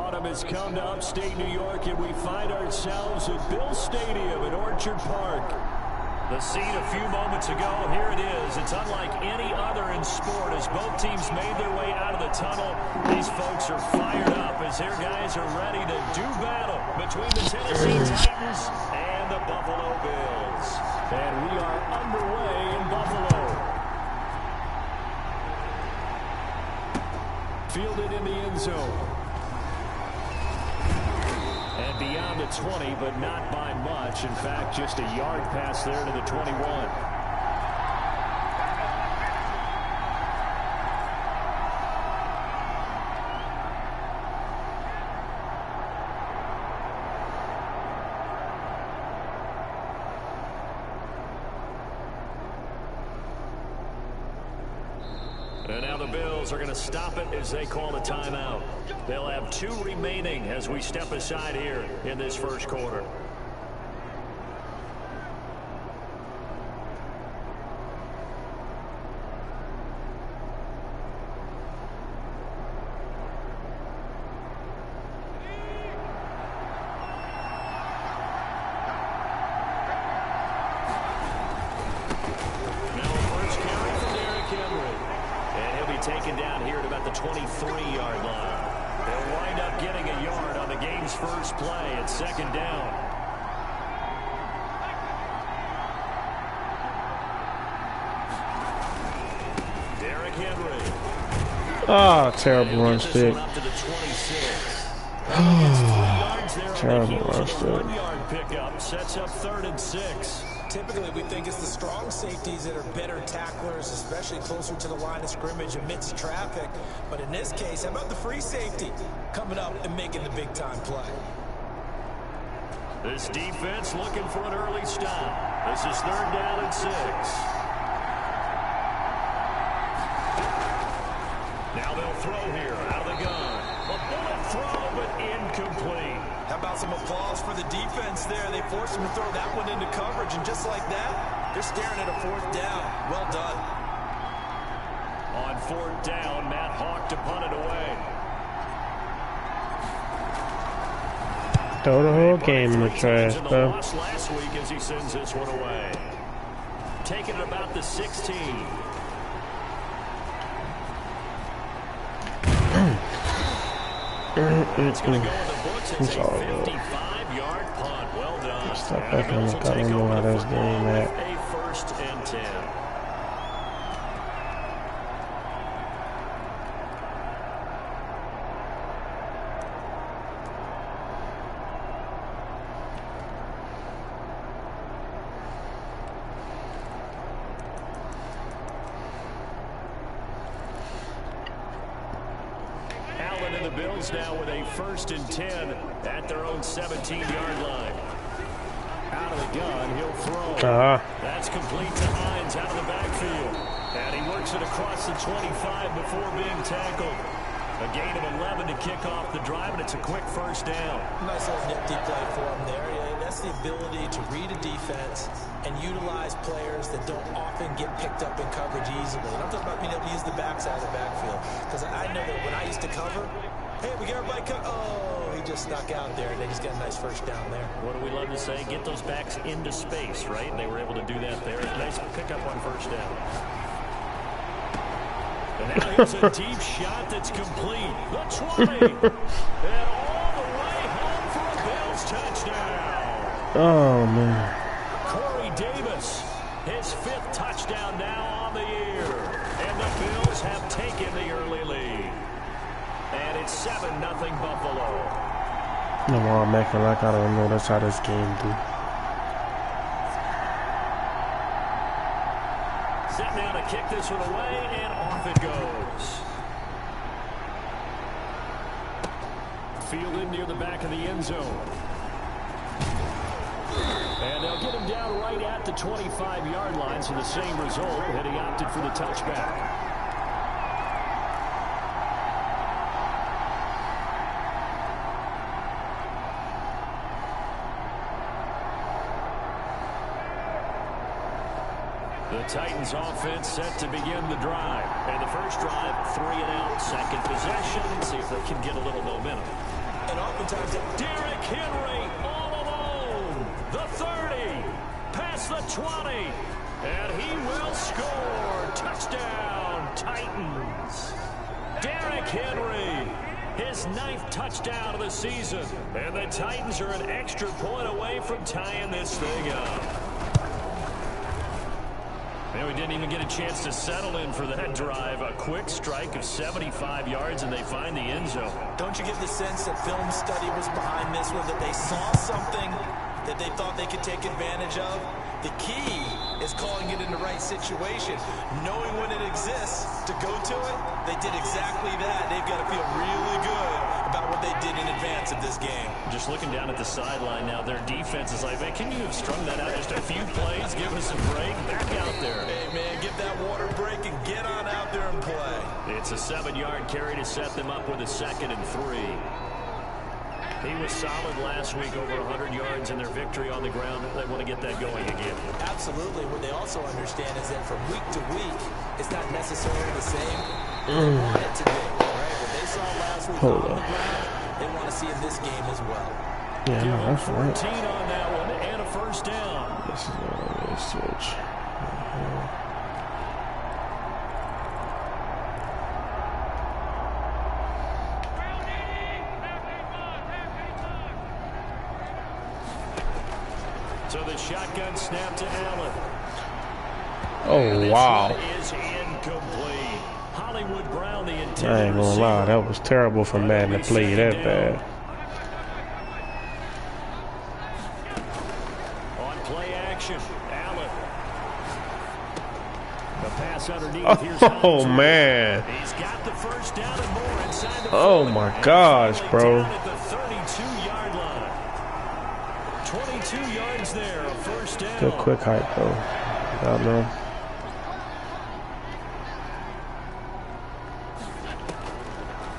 Autumn has come to upstate New York, and we find ourselves at Bill Stadium at Orchard Park. The scene a few moments ago, here it is. It's unlike any other in sport as both teams made their way out of the tunnel. These folks are fired up as their guys are ready to do battle between the Tennessee Titans and the Buffalo Bills. And we are underway in Buffalo. Fielded in the end zone. And beyond the 20, but not by much. In fact, just a yard pass there to the 21. And now the Bills are going to stop it as they call a timeout. They'll have 2 remaining as we step aside here in this first quarter. Taken down here at about the 23-yard line. They'll wind up getting a yard on the game's first play at second down. Derrick Henry. Oh, terrible run stick. Terrible run stick. 1-yard pickup sets up 3rd and 6. Typically, we think it's the strong safeties that are better tacklers, especially closer to the line of scrimmage amidst traffic. But in this case, how about the free safety coming up and making the big-time play? This defense looking for an early stop. This is 3rd down and 6. Now they'll throw here out of the gun. A bullet throw, but incomplete. How about some applause for the defense there? They forced him to throw that one into coverage, and just like that, they're staring at a 4th down. Well done. On 4th down, Matt Hawk to punt it away. Throw the whole game in the trash, bro. Last week as he sends this one away. Taking it about the 16. It's going to go in the books. It's a 55-yard punt. Well done. Stop back on the cut. I don't know how that's game at. A 1st and 10. The Bills now with a 1st and 10 at their own 17-yard line. Out of the gun, he'll throw. That's complete to Hines out of the backfield. And he works it across the 25 before being tackled. A gain of 11 to kick off the drive, and it's a quick 1st down. Nice little nifty play for him there. That's the ability to read a defense and utilize players that don't often get picked up in coverage easily. And I'm talking about being able to use the backside of the backfield. Because I know that when I used to cover, hey, we got everybody cover. Oh, he just snuck out there, and they just got a nice 1st down there. What do we love to say? Get those backs into space, right? And they were able to do that there. Nice pickup on 1st down. And now here's a deep shot that's complete. The 20. And all the way home for a Bills touchdown. Oh, man. Corey Davis, his 5th touchdown now on the year. And the Bills have taken the early lead. And it's 7-0 Buffalo. No more making like I don't know. That's how this game do. Set now to kick this one away, and off it goes. Fielded near the back of the end zone. And they'll get him down right at the 25-yard line, so the same result, and he opted for the touchback. The Titans offense set to begin the drive. And the first drive, 3 and out. Second possession. See if they can get a little momentum. And oftentimes, Derrick Henry all alone. The 30, past the 20, and he will score. Touchdown, Titans. Derrick Henry, his 9th touchdown of the season. And the Titans are an extra point away from tying this thing up. And we didn't even get a chance to settle in for that drive. A quick strike of 75 yards, and they find the end zone. Don't you get the sense that film study was behind this one, that they saw something that they thought they could take advantage of? The key is calling it in the right situation, knowing when it exists to go to it. They did exactly that. They've got to feel really good about what they did in advance of this game. Just looking down at the sideline now, their defense is like, man, can you have strung that out just a few plays? Give us a break. Back out there. Hey, man, give that water break and get on out there and play. It's a 7-yard carry to set them up with a 2nd and 3. He was solid last week, over 100 yards in their victory on the ground. They want to get that going again. Absolutely. What they also understand is that from week to week, it's not necessarily the same. They want it to be, right? What they saw last week on the ground, they want to see in this game as well. Yeah, no, that's 14 right. on that one and a first down. This is a switch. So the shotgun snap to Allen. Oh, wow. Is incomplete. Hollywood Brown, the intended I ain't gonna lie, that was terrible for Madden to play that bad. On play action, Allen. The pass underneath. Here's Oh, man. He's got the first down and more inside the Oh, my gosh, bro. down at the 32-yard line. 22 yards there, a first down. Good quick hype, though. I don't know.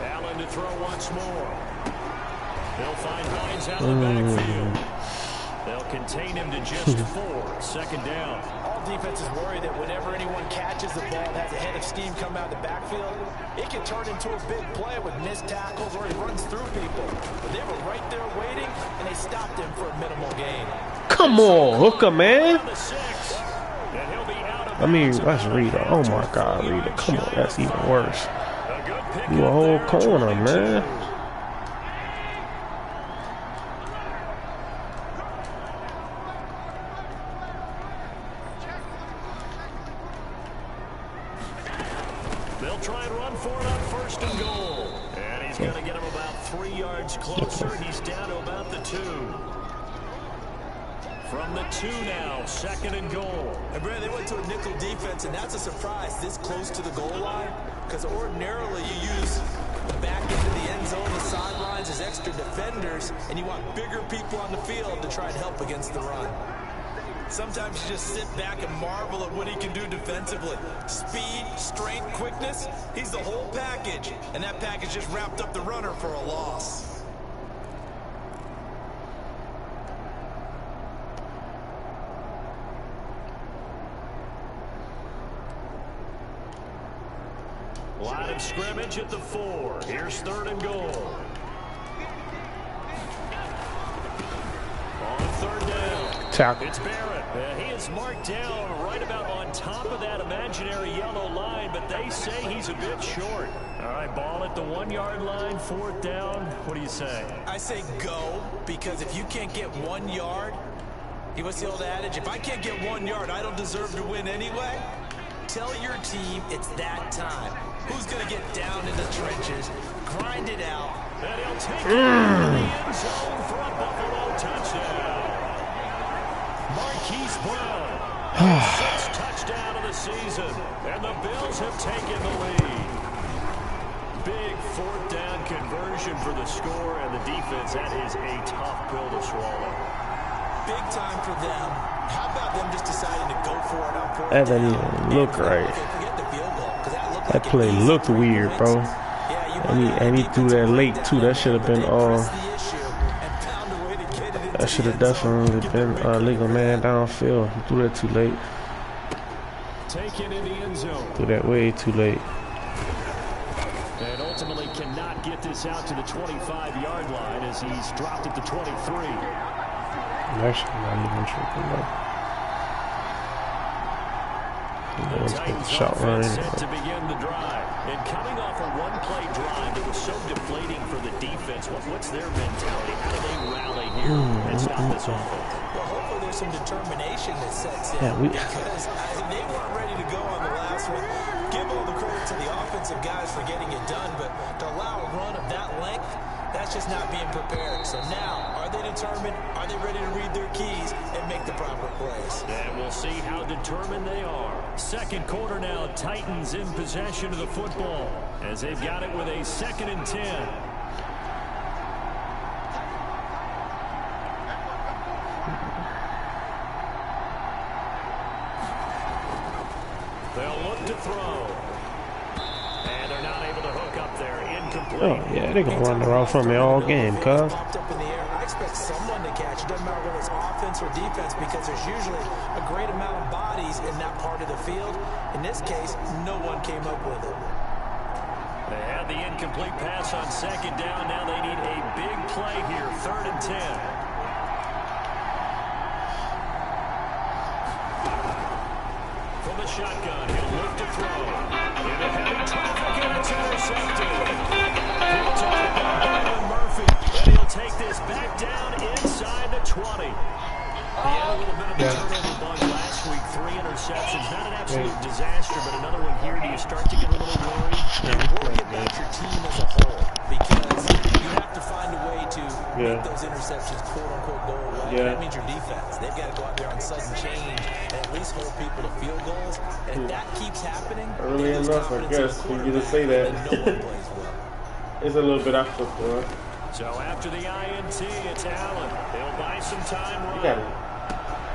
Allen to throw once more. They'll find Hines out of the backfield. They'll contain him to just 4. Second down. All defenses worry that whenever anyone catches the ball and has a head of steam come out of the backfield, it can turn into a big play with missed tackles or he runs through people. But they were right there waiting, and they stopped him for a minimal gain. Come on, Hooker, man. The 6. And he'll be out of I mean, bounds. that's Rita. Oh, my God, Rita. Come on, that's even worse. A good pick You a up whole there, corner, 22. man. They'll try and run for it on 1st and goal. And he's going to get him about 3 yards closer. He's down to about the 2. From the 2 now, 2nd and goal. And Brad, they went to a nickel defense, and that's a surprise this close to the goal line, because ordinarily you use the back end of the end zone, the sidelines as extra defenders, and you want bigger people on the field to try and help against the run. Sometimes you just sit back and marvel at what he can do defensively. Speed, strength, quickness, he's the whole package, and that package just wrapped up the runner for a loss. Line of scrimmage at the 4. Here's 3rd and goal. On 3rd down. Tackle. It's Barrett. He is marked down right about on top of that imaginary yellow line, but they say he's a bit short. All right, ball at the 1-yard line, 4th down. What do you say? I say go, because if you can't get 1 yard, what's the old adage? If I can't get 1 yard, I don't deserve to win anyway. Tell your team it's that time. Who's going to get down in the trenches, grind it out. And he'll take it into the end zone for a Buffalo touchdown. Marquise Brown, 6th touchdown of the season, and the Bills have taken the lead. Big 4th down conversion for the score, and the defense, that is a tough pill to swallow. Big time for them. How about them just deciding to go for it on 4th That down? didn't even look right. Okay, forget the field goal, 'cause that looked That like play an easy looked 3 weird, points. bro. Yeah, And he threw that late, too. That should have been, that should have definitely been legal man downfield. He threw that too late. Taken in the end zone. Threw that way too late. And ultimately cannot get this out to the 25-yard line as he's dropped at the 23. I'm actually not even tripping though. The Titans shot run set to begin the drive. And coming off a one-play drive that was so deflating for the defense, what's their mentality? How do they rally here and stop this offense? Well, hopefully there's some determination that sets in because they weren't ready to go on the last one. Give all the credit to the offensive guys for getting it done, but to allow a run of that length, that's just not being prepared. So now, are they determined? Are they ready to read their keys and make the proper plays? And we'll see how determined they are. Second quarter now, Titans in possession of the football as they've got it with a 2nd and 10. They'll look to throw. And they're not able to hook up there. Incomplete. Oh, yeah, they're going to run the route from me all game, cuz. I expect someone to catch. It doesn't matter whether it's offense or defense because there's usually a great amount of bodies in that part of the field. In this case, no one came up with it. They had the incomplete pass on 2nd down. Now they need a big play here. 3rd and 10. From the shotgun, he'll look to throw. In a heavy traffic, and it's intercepted. He'll talk about Byron Murphy, and he'll take this back down inside the 20. He had a little bit of a turnover bug last week. 3 interceptions. Not an absolute disaster, but another one here. Do you start to get a little worried? You're worried about your team as a whole because you have to find a way to make those interceptions quote-unquote go away. That means your defense. They've got to go out there on sudden change and at least hold people to field goals. And if that keeps happening, early enough, I guess, for you to say that. No one plays well. It's a little bit after football. So after the INT, it's Allen. He'll buy some time. You got it.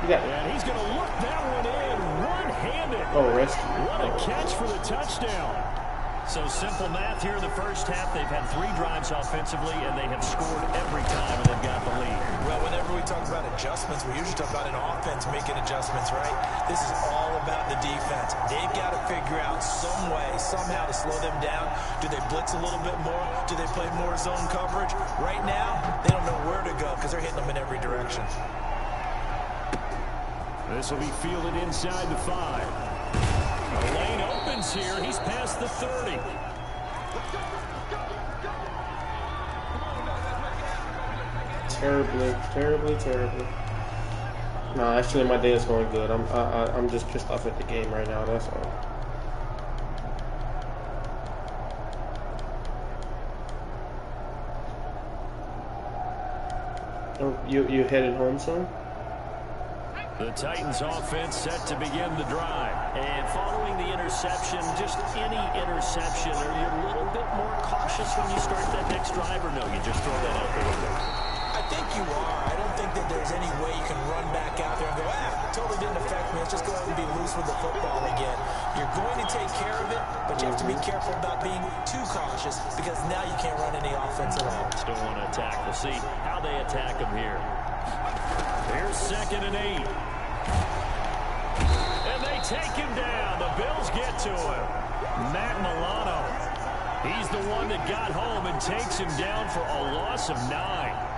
You got it. And he's going to look that one in one-handed. Oh, rescue. What a catch for the touchdown. So simple math here in the first half. They've had 3 drives offensively, and they have scored every time, and they've got the lead. Well, whenever we talk about adjustments, we usually talk about an offense making adjustments, right? This is all about the defense. They've got to figure out some way, somehow to slow them down. Do they blitz a little bit more? Do they play more zone coverage? Right now, they don't know where to go because they're hitting them in every direction. This will be fielded inside the 5. The lane opens here. He's past the 30. Terribly. No, actually, my day is going good. I'm just pissed off at the game right now. That's all. Oh, you headed home soon? The Titans offense set to begin the drive. And following the interception, just any interception, are you a little bit more cautious when you start that next drive, or no, you just throw that out the window? I think you are. I don't think that there's any way you can run back out there and go, totally didn't affect me. Let's just go ahead and be loose with the football again. You're going to take care of it, but you have to be careful about being too cautious because now you can't run any offense at all. Still want to attack. We'll see how they attack them here. Here's 2nd and 8. And they take him down. The Bills get to him. Matt Milano. He's the one that got home and takes him down for a loss of 9.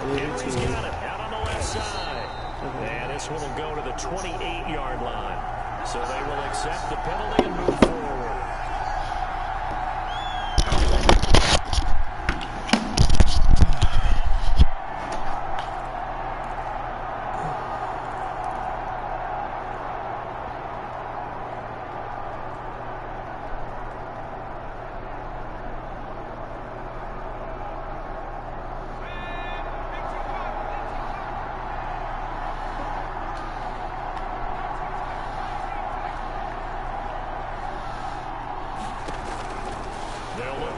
Henry's got it out on the left side. And this one will go to the 28-yard line. So they will accept the penalty and move forward.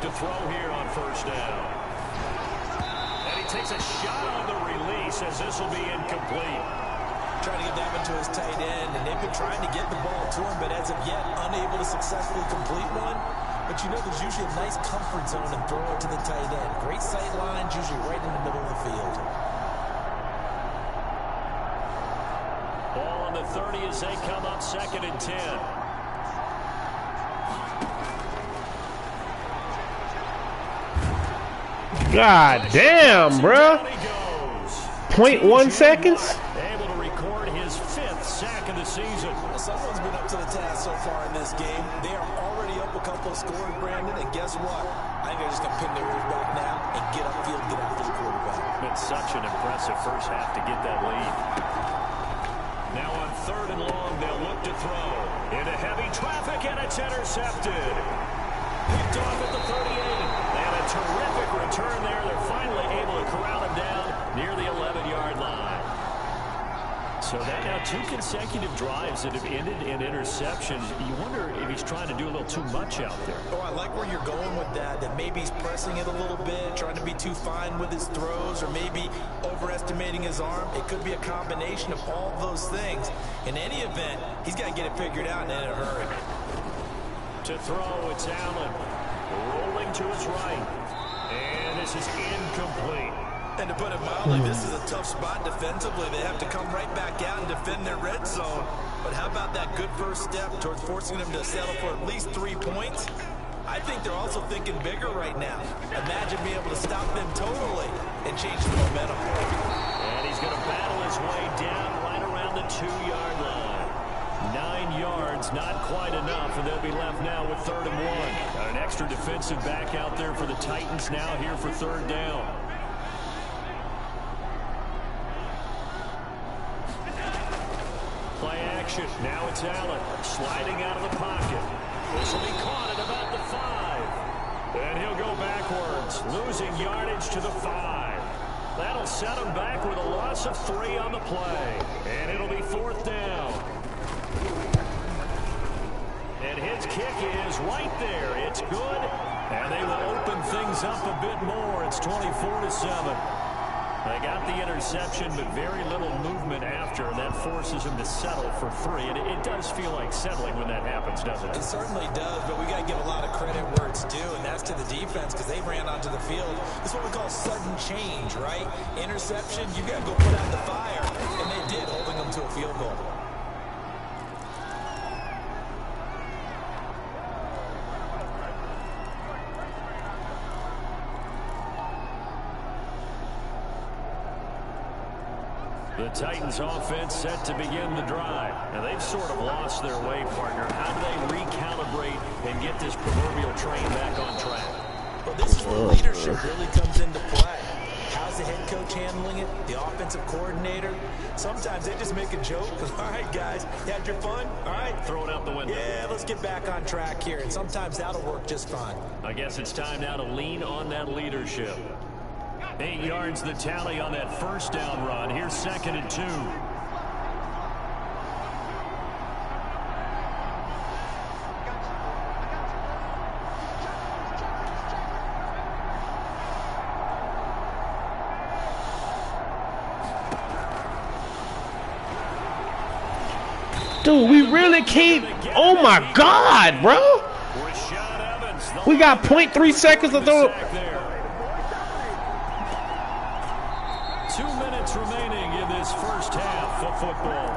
To throw here on 1st down. And he takes a shot on the release as this will be incomplete. trying to get that one to his tight end, and they've been trying to get the ball to him, but as of yet, unable to successfully complete one. But you know there's usually a nice comfort zone and throw it to the tight end. Great sight lines, usually right in the middle of the field. Ball on the 30 as they come up 2nd and 10. God damn, bro. 0.1 seconds. Able to record his 5th sack of the season. Well, someone's been up to the task so far in this game. They are already up a couple of scores, Brandon, and guess what? I think they're just going to pin their ears back now and get upfield and get after the quarterback. Been such an impressive first half to get that lead. Now on 3rd and long, they'll look to throw. Into heavy traffic, and it's intercepted. Picked off at the 38. And a terrific return there. They're finally able to corral him down near the 11-yard line. So that now 2 consecutive drives that have ended in interceptions. You wonder if he's trying to do a little too much out there. Oh, I like where you're going with that maybe he's pressing it a little bit, trying to be too fine with his throws, or maybe overestimating his arm. It could be a combination of all those things. In any event, he's got to get it figured out and in a hurry. To throw, it's Allen. Rolling to his right. And this is incomplete. And to put it mildly, this is a tough spot defensively. They have to come right back out and defend their red zone. But how about that good first step towards forcing them to settle for at least 3 points? I think they're also thinking bigger right now. Imagine being able to stop them totally and change the momentum. And he's going to battle his way down right around the 2-yard line. 9 yards, not quite enough, and they'll be left now with 3rd and 1. Got an extra defensive back out there for the Titans now here for 3rd down. Play action. Now it's Allen sliding out of the pocket. This will be caught at about the 5. And he'll go backwards, losing yardage to the 5. That'll set him back with a loss of 3 on the play. And it'll be 4th down. And his kick is right there. It's good. And they will open things up a bit more. It's 24-7. They got the interception, but very little movement after, and that forces him to settle for 3. And it does feel like settling when that happens, doesn't it? It certainly does, but we got to give a lot of credit where it's due, and that's to the defense because they ran onto the field. It's what we call sudden change, right? Interception, you got to go put out the fire, and they did, holding them to a field goal. The Titans offense set to begin the drive. Now they've sort of lost their way, partner. How do they recalibrate and get this proverbial train back on track? Well, this is where leadership really comes into play. How's the head coach handling it? The offensive coordinator? Sometimes they just make a joke because, all right, guys, you had your fun? All right. Throw it out the window. Yeah, let's get back on track here. And sometimes that'll work just fine. I guess it's time now to lean on that leadership. 8 yards the tally on that first down run. Here's 2nd and 2. Dude, we really can't. Oh my God, bro. We got 0.3 seconds to throw. 2 minutes remaining in this first half of football.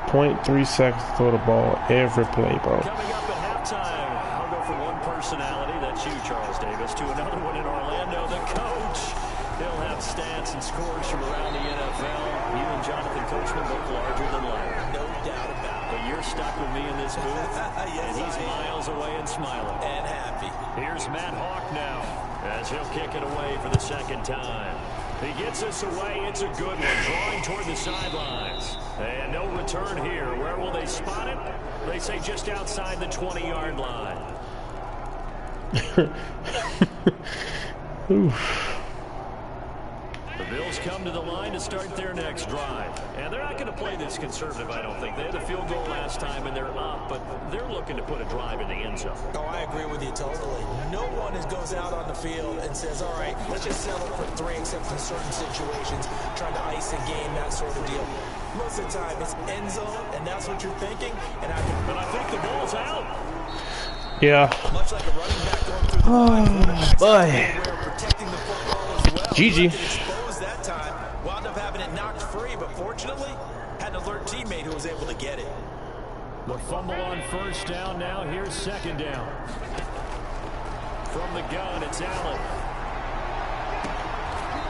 0.3 seconds to throw the ball every play, bro. Coming up at halftime, I'll go from one personality, that's you, Charles Davis, to another one in Orlando, the coach. He'll have stats and scores from around the NFL. You and Jonathan Coachman look larger than life. No doubt about it. But you're stuck with me in this booth, Yes, and he's miles away and smiling. And happy. Here's Matt Hawk now, as he'll kick it away for the 2nd time. He gets us away. It's a good one. Drawing toward the sidelines. And no return here. Where will they spot it? They say just outside the 20-yard line. The Bills come to the line to start their next drive. And they're not going to play this conservative, I don't think. They had a field goal last time, and they're up, but they're looking to put a drive in the end zone. Oh, I agree with you totally. No one goes out on the field and says, all right, let's just settle for 3, except in certain situations, trying to ice a game, that sort of deal. Most of the time, it's end zone, and that's what you're thinking. And I think the ball's out. Yeah. Much like a running back going through the line, boy. Protecting the football as well. GG. Exposed that time, wound up having it knocked free, but fortunately, had an alert teammate who was able to get it. The fumble on first down. Now here's second down. From the gun, it's Allen.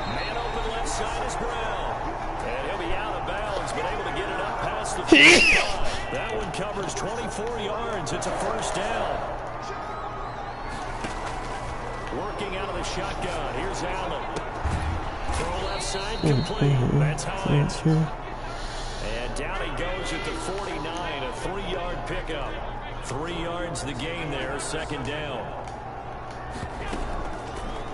Man open left side is Brown. And he'll be out of bounds, but able to get it up past the 35. That one covers 24 yards. It's a first down. Working out of the shotgun. Here's Allen. Throw left side complete. That's Hines. And down he goes at the 49. A 3-yard pickup. 3 yards the gain there. Second down.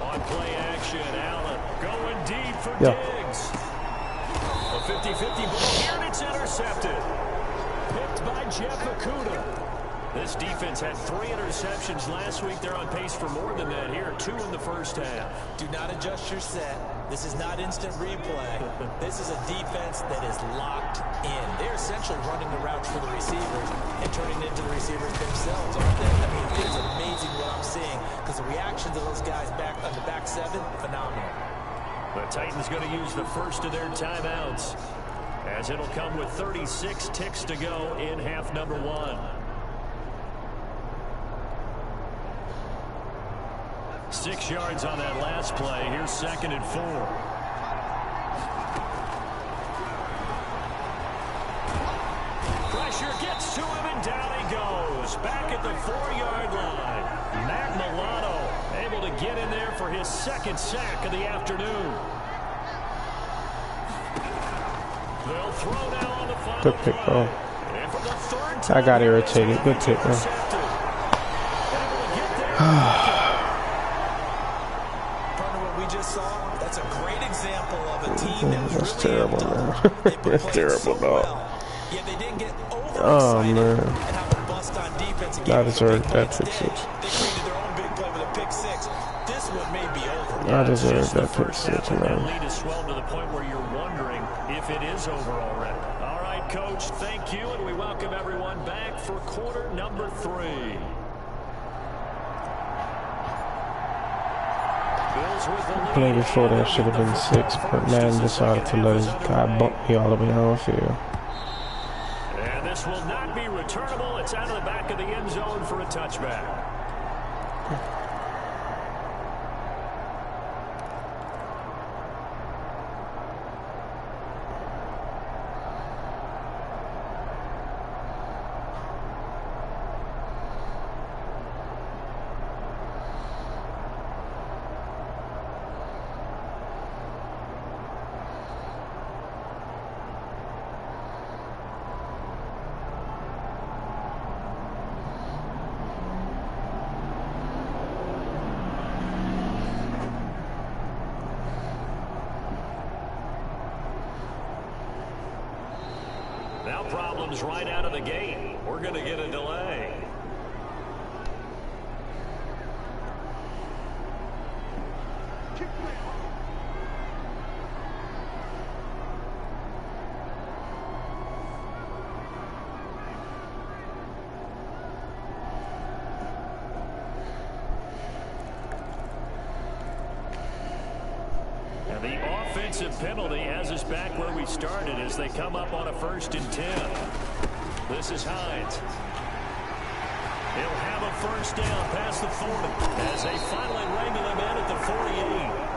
On play action, Allen going deep for Diggs. A 50-50 ball here, and it's intercepted. Picked by Jeff Okudah. This defense had 3 interceptions last week. They're on pace for more than that here. 2 in the first half. Do not adjust your set. This is not instant replay. This is a defense that is locked in. They're essentially running the routes for the receivers and turning it into the receivers themselves, aren't they? I mean, it's amazing what I'm seeing because the reactions of those guys back on the back 7, phenomenal. The Titans going to use the first of their timeouts as it'll come with 36 ticks to go in half number 1. 6 yards on that last play. Here's second and 4. Pressure gets to him, and down he goes. Back at the 4-yard line. Matt Milano able to get in there for his second sack of the afternoon. They'll throw now on the final Good pick, bro. And for the third time, I got irritated. Good pick, bro. That's terrible, man. That's terrible, dog. Oh, man. I deserve that pick 6. I deserve that pick 6, man. That lead is swelled to the point where you're wondering if it is over already. All right, Coach, thank you, and we welcome everyone back for quarter number 3. Play before that should have been 6, but man decided to let his guy bump me all the way downfield. And this will not be returnable. It's out of the back of the end zone for a touchback. Now problems right out of the gate. We're going to get a delay. And the offensive penalty has us back where we started as they come up on a 1st and 10. This is Hines. He'll have a first down past the 40 as they finally wrangle him in at the 48.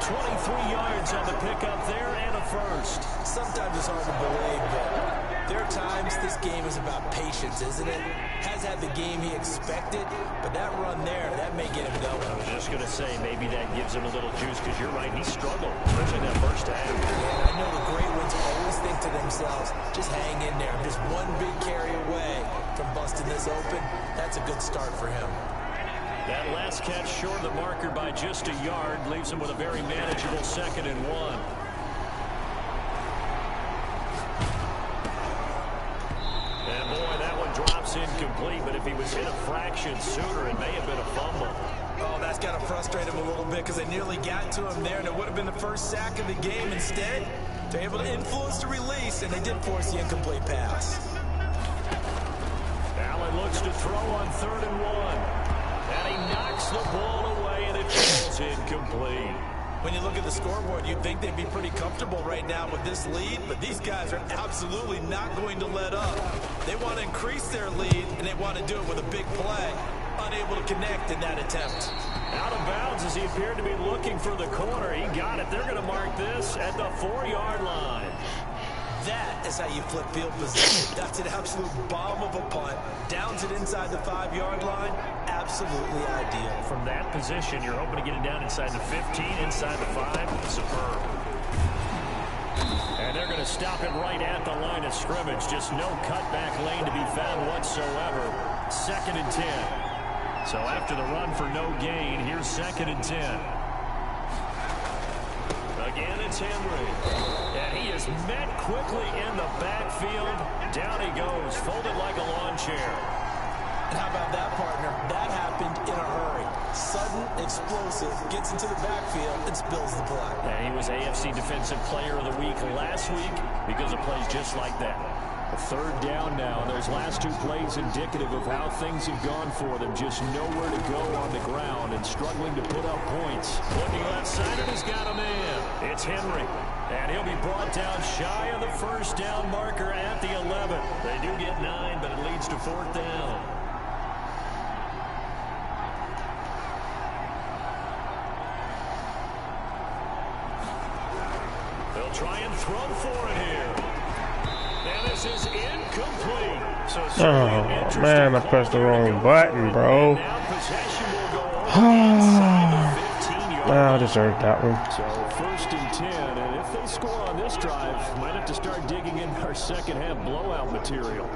23 yards on the pickup there and a first. Sometimes it's hard to believe, but there are times this game is about patience, isn't it? Has had the game he expected, but that run there, that may get him going. I was just going to say, maybe that gives him a little juice because you're right, he struggled, especially that first half. Yeah, I know the great ones always think to themselves, just hang in there. I'm just one big carry away from busting this open. That's a good start for him. That last catch short of the marker by just a yard leaves him with a very manageable 2nd and 1. And boy, that one drops incomplete, but if he was hit a fraction sooner, it may have been a fumble. Oh, that's got to frustrate him a little bit because they nearly got to him there, and it would have been the first sack of the game. Instead, They're able to influence the release, and they did force the incomplete pass. Allen looks to throw on 3rd and 1. And he knocks the ball away, and it falls incomplete. When you look at the scoreboard, you'd think they'd be pretty comfortable right now with this lead, but these guys are absolutely not going to let up. They want to increase their lead, and they want to do it with a big play. Unable to connect in that attempt. Out of bounds as he appeared to be looking for the corner. He got it. They're going to mark this at the 4-yard line. That is how you flip field position. That's an absolute bomb of a punt. Downs it inside the 5-yard line. Absolutely ideal. From that position, you're hoping to get it down inside the 15, inside the 5. Superb. And they're going to stop it right at the line of scrimmage. Just no cutback lane to be found whatsoever. 2nd and 10. So after the run for no gain, here's 2nd and 10. Again, it's Henry. And he is met quickly in the backfield. Down he goes, folded like a lawn chair. And how about that, partner? That happened in a hurry. Sudden, explosive, gets into the backfield and spills the play. And he was AFC Defensive Player of the Week last week because of plays just like that. A 3rd down now. Those last 2 plays indicative of how things have gone for them. Just nowhere to go on the ground and struggling to put up points. Looking left side, and he's got a man. It's Henry. And he'll be brought down shy of the 1st down marker at the 11. They do get 9, but it leads to 4th down. They'll try and throw for it here. And this is incomplete. Oh, man, I pressed the wrong button, bro. I deserved that one. So 1st and 10, and if they score on this drive, might have to start digging in our second-half blowout material.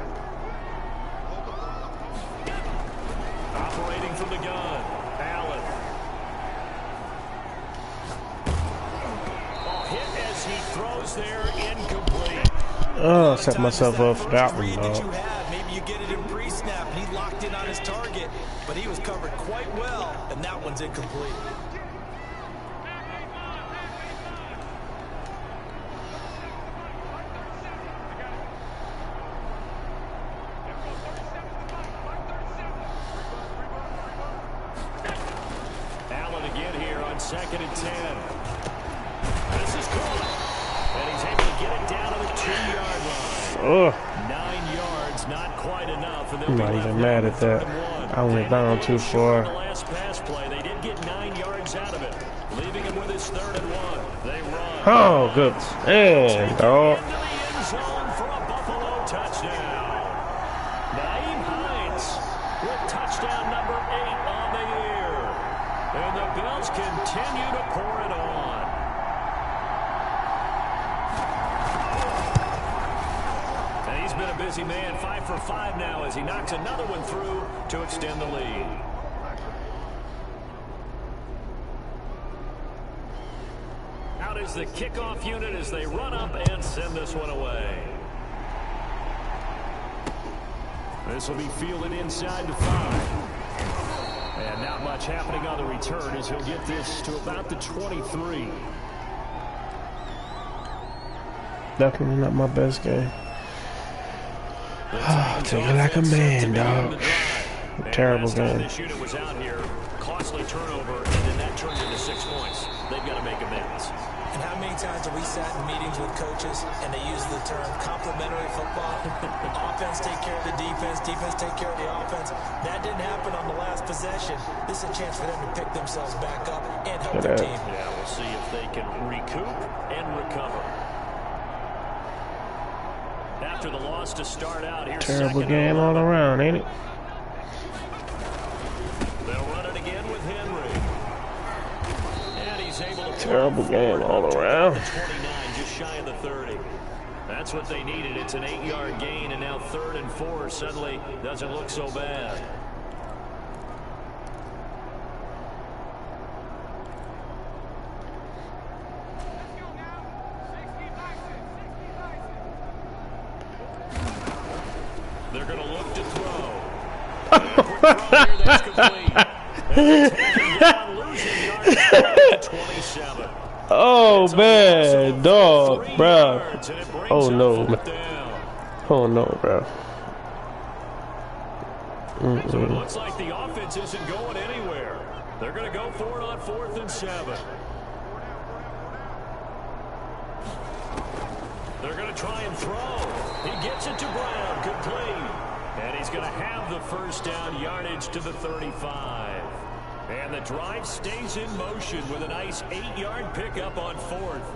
Operating from the gun, Allen. Hit as he throws there, incomplete. Oh, I set myself up for that one, though. Maybe you get it in pre-snap, and he locked in on his target, but he was covered quite well, and that one's incomplete. Allen again here on 2nd and 10. This is caught. And he's able to get it down to the 2-yard line. 9 yards, not quite enough. And I'm not even mad at that. I went down too far. The last pass play, they did get 9 yards out of it, leaving him with his 3rd and 1. They run. Oh, good. Man, dog. Into the end zone for a Buffalo touchdown. Nyheim Hines with touchdown number 8 on the year. And the Bills continue to pour it on. And he's been a busy man, 5 for 5 now as he knocks another one through to extend the lead. Out is the kickoff unit as they run up and send this one away. This will be fielded inside the 5. And not much happening on the return as he'll get this to about the 23. Definitely not my best game. Take it like a man, dog. Terrible game. This unit was out here, costly turnover, and then that turned into 6 points. They've got to make amends. And how many times have we sat in meetings with coaches and they use the term complementary football? Offense take care of the defense, defense take care of the offense. That didn't happen on the last possession. This is a chance for them to pick themselves back up and help their team. Yeah, we'll see if they can recoup and recover. After the loss to start out, here's Terrible game all around, ain't it? They'll run it again with Henry. And he's able to Terrible game all around. 29, just shy of the 30. That's what they needed. It's an 8-yard gain, and now 3rd and 4 suddenly doesn't look so bad. They're going to look to throw. Quick throw here, that's complete. And they're taking down, losing yards to 27. Oh, man. Dog, bro. Oh, no. Oh, no, bro. So it looks like the offense isn't going anywhere. They're going to go for it on 4th and 7. They're going to try and throw. He gets it to Brown. Good play. And he's going to have the first down yardage to the 35. And the drive stays in motion with a nice 8-yard pickup on 4th.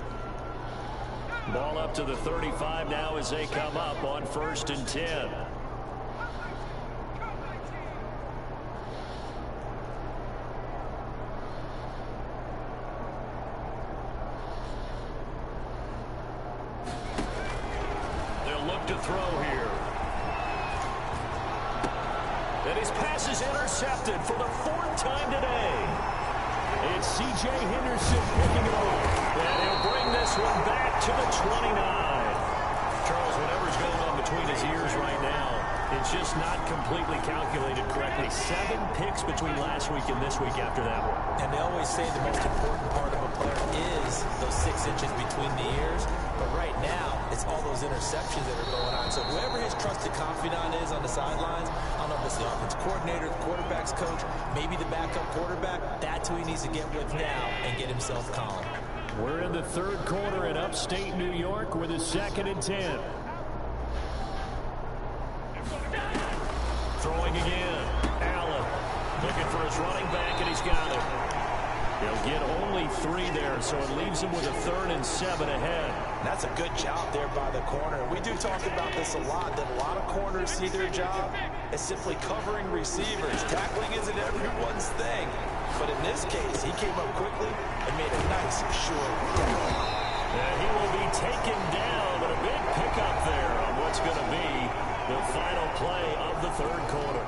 Ball up to the 35 now as they come up on 1st and 10. To throw here. And his pass is intercepted for the 4th time today. It's C.J. Henderson picking it up. And he'll bring this one back to the 29. Charles, whatever's going on between his ears right now, it's just not completely calculated correctly. 7 picks between last week and this week after that one. And they always say the most important part of a player is those 6 inches between the ears. But right now, it's all those interceptions that are going on. So whoever his trusted confidant is on the sidelines, I don't know if it's the offense coordinator, the quarterback's coach, maybe the backup quarterback, that's who he needs to get with now and get himself calm. We're in the 3rd quarter in upstate New York with a 2nd and 10. Throwing again. Allen looking for his running back, and he's got it. He'll get only 3 there, so it leaves him with a 3rd and 7 ahead. That's a good job there by the corner. We do talk about this a lot, that a lot of corners see their job as simply covering receivers. Tackling isn't everyone's thing. But in this case, he came up quickly and made a nice, short tackle. And he will be taken down, but a big pickup there on what's going to be the final play of the 3rd quarter.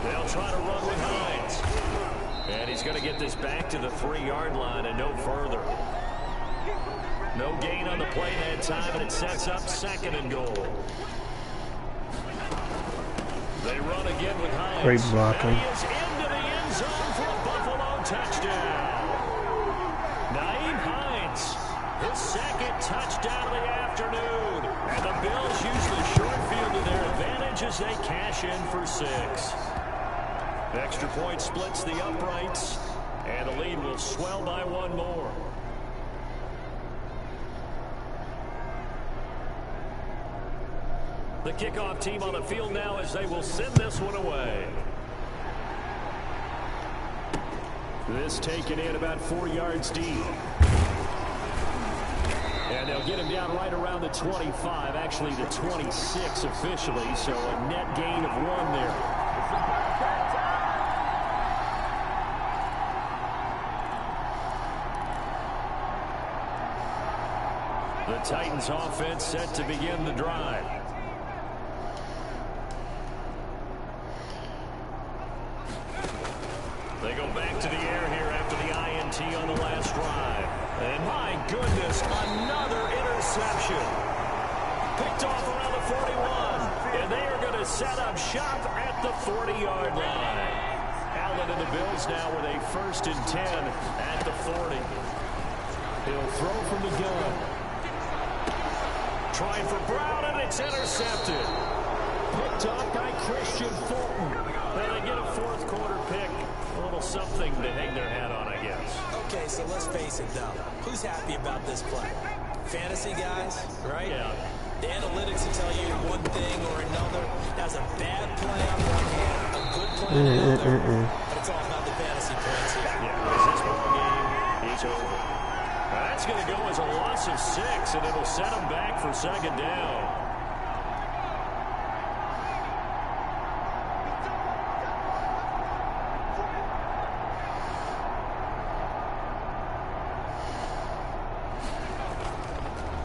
They'll try to run with Hines. And he's going to get this back to the 3-yard line and no further. No gain on the play that time, and it sets up 2nd and goal. They run again with Hines. Great blocking. And he is into the end zone for a Buffalo touchdown. Nyheim Hines, his 2nd touchdown of the afternoon. And the Bills use the short field to their advantage as they cash in for 6. Extra point splits the uprights, and the lead will swell by 1 more. The kickoff team on the field now as they will send this one away. This taken in about 4 yards deep. And they'll get him down right around the 25, actually the 26 officially, so a net gain of 1 there. The Titans offense set to begin the drive. They go back to the air here after the INT on the last drive. And my goodness, another interception. Picked off around the 41. And they are going to set up shop at the 40-yard line. Allen and the Bills now with a 1st and 10 at the 40. He'll throw from the gun. Trying for Brown, and it's intercepted. Picked up by Christian Fulton. And they get a 4th quarter pick. A little something to hang their hat on, I guess. Okay, so let's face it, though. Who's happy about this play? Fantasy guys, right? Yeah. The analytics will tell you one thing or another. That's a bad play on one hand, a good play on the other. But it's all about the fantasy points here. Yeah, this ball game is over. That's going to go as a loss of 6, and it'll set them back for 2nd down.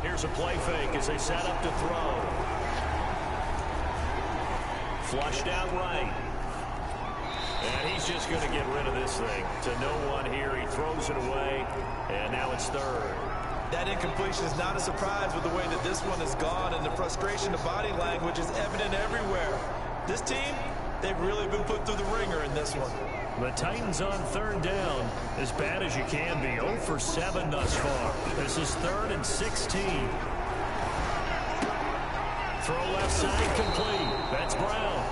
Here's a play fake as they set up to throw. Flushed out right. And he's just going to get rid of this thing to no one here. He throws it away, and now it's 3rd. That incompletion is not a surprise with the way that this one has gone, and the frustration of body language is evident everywhere. This team, they've really been put through the ringer in this one. The Titans on third down, as bad as you can be. 0 for 7 thus far. This is 3rd and 16. Throw left side complete. That's Brown.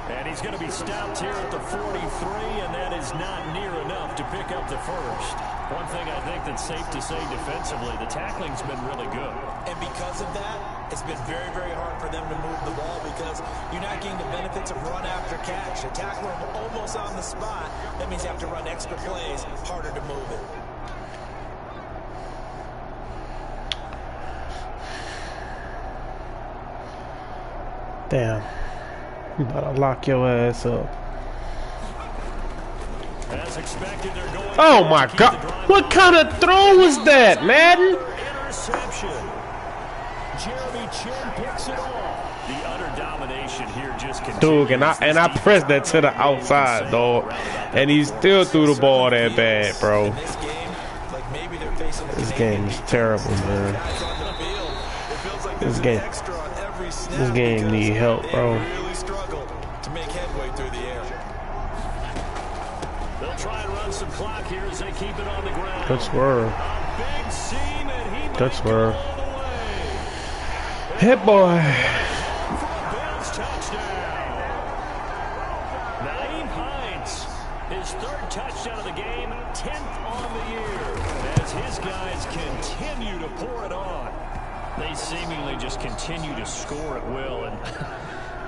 And he's going to be stopped here at the 43, and that is not near enough to pick up the first. One thing I think that's safe to say defensively, the tackling's been really good. And because of that, it's been very, very hard for them to move the ball because you're not getting the benefits of run after catch. You tackle them almost on the spot. That means you have to run extra plays, harder to move it. Damn. You better lock your ass up. As expected, they're going. Oh my God! What kind of throw was that, Madden? Interception. Jeremy Chin picks it off. The utter domination here just continues. Dude, and I pressed that to the outside, dog, and he still threw the ball that bad, bro. This game is terrible, man. This game need help, bro. Some clock here as they keep it on the ground. Good swerve. Big seam and he good swerve. Hit boy. Bills touchdown. Nyheim Hines, his 3rd touchdown of the game, 10th on the year. As his guys continue to pour it on. They seemingly just continue to score at will, and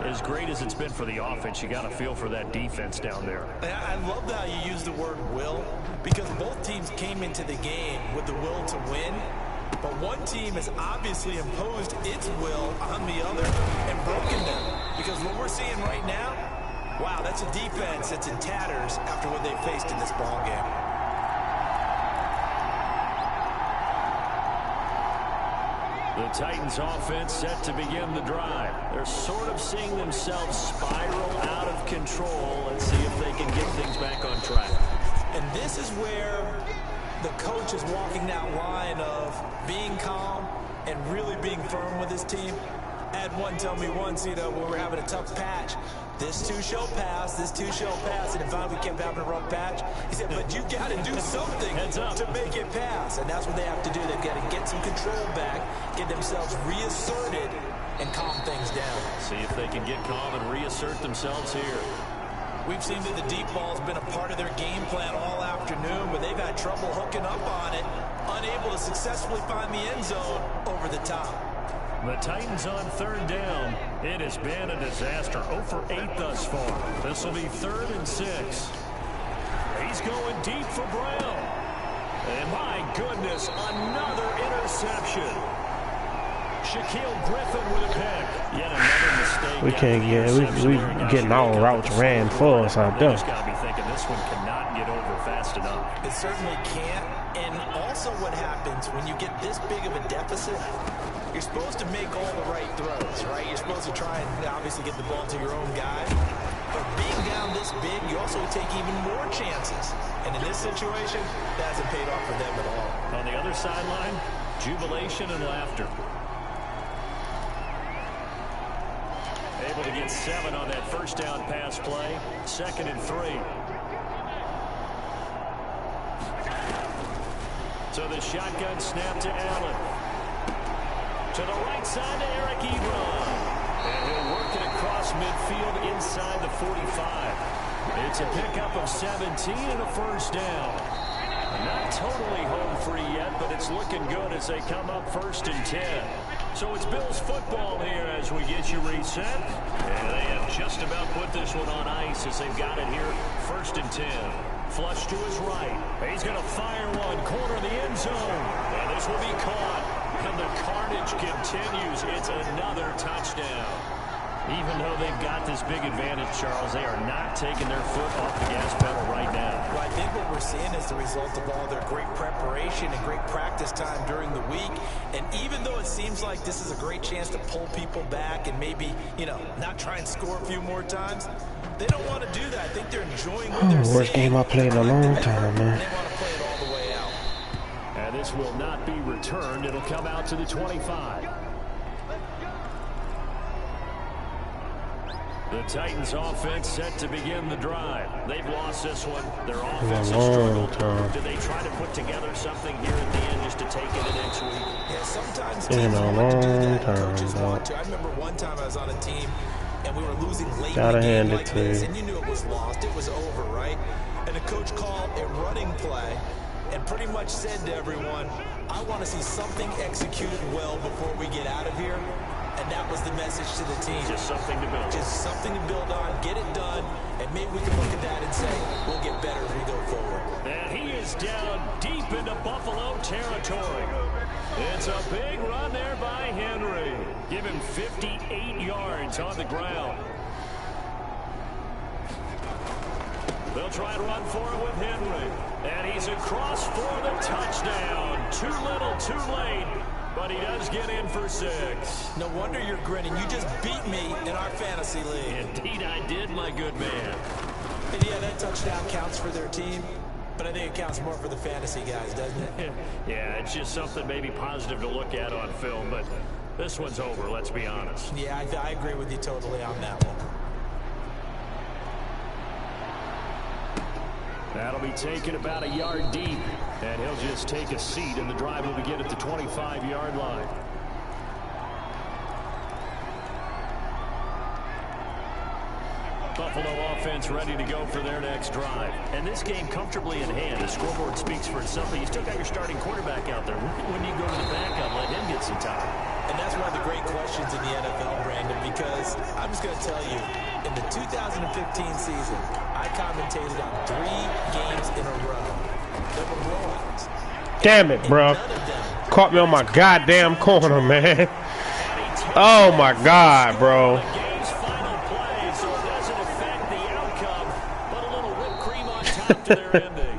as great as it's been for the offense, you got to feel for that defense down there. I love how you use the word will, because both teams came into the game with the will to win, but one team has obviously imposed its will on the other and broken them. Because what we're seeing right now, wow, that's a defense that's in tatters after what they faced in this ball game. The Titans offense set to begin the drive. They're sort of seeing themselves spiral out of control. Let's see if they can get things back on track. And this is where the coach is walking that line of being calm and really being firm with his team. I had one tell me once, when we're having a tough patch, this too shall pass, this too shall pass, and if we kept having a rough patch, he said, but you got to do something to make it pass, and that's what they have to do. They've got to get some control back, get themselves reasserted, and calm things down. See if they can get calm and reassert themselves here. We've seen that the deep ball has been a part of their game plan all afternoon, but they've had trouble hooking up on it, unable to successfully find the end zone over the top. The Titans on third down. It has been a disaster. 0 for 8 thus far. This will be 3rd and 6. He's going deep for Brown. And my goodness, another interception. Shaquille Griffin with a pick. Yet another mistake. We can't get, we getting all routes ran for us out there. Just got to be thinking this one cannot get over fast enough. It certainly can't. And also what happens when you get this big of a deficit, you're supposed to make all the right throws, right? You're supposed to try and obviously get the ball to your own guy. But being down this big, you also take even more chances. And in this situation, that hasn't paid off for them at all. On the other sideline, jubilation and laughter. Able to get 7 on that first down pass play. 2nd and 3. So the shotgun snap to Allen. To the right side to Eric Ebron. And he'll work it across midfield inside the 45. It's a pickup of 17 and a first down. Not totally home free yet, but it's looking good as they come up 1st and 10. So it's Bills football here as we get you reset. And they have just about put this one on ice as they've got it here 1st and 10. Flush to his right. He's going to fire one. Corner of the end zone. And this will be caught. And the carnage continues. It's another touchdown. Even though they've got this big advantage, Charles, they are not taking their foot off the gas pedal right now. Well, I think what we're seeing is the result of all their great preparation and great practice time during the week. And even though it seems like this is a great chance to pull people back and maybe, not try and score a few more times, they don't want to do that. I think they're enjoying what they're worst seeing. game I played in a long time, man. They want to play it all the way out. And this will not be returned. It'll come out to the 25. The Titans offense set to begin the drive. They've lost this one. Their offense has struggled. Do they try to put together something here at the end just to take it to next week? Yeah, sometimes teams want to do that. Coaches want to. I remember one time I was on a team and we were losing late in the game like this, and you knew it was lost. It was over, right? And the coach called a running play and pretty much said to everyone, I want to see something executed well before we get out of here. And that was the message to the team. Just something to build. Just something to build on, get it done, and maybe we can look at that and say, we'll get better as we go forward. And he is down deep into Buffalo territory. It's a big run there by Henry. Give him 58 yards on the ground. They'll try and run for it with Henry. And he's across for the touchdown. Too little, too late. But he does get in for 6. No wonder you're grinning. You just beat me in our fantasy league. Indeed I did, my good man. And yeah, that touchdown counts for their team, but I think it counts more for the fantasy guys, doesn't it? Yeah, it's just something maybe positive to look at on film, but this one's over, let's be honest. Yeah, I agree with you totally on that one. That'll be taken about a yard deep, and he'll just take a seat, and the drive will begin at the 25-yard line. Buffalo offense ready to go for their next drive. And this game comfortably in hand. The scoreboard speaks for itself, but you still got your starting quarterback out there. When do you go to the backup, let him get some time? And that's one of the great questions in the NFL, Brandon, because I'm just going to tell you, in the 2015 season, I commentated on 3 games in a row. There were blowouts. Damn it, bro. Caught me on my goddamn corner, man. Oh, my God, bro. To their ending.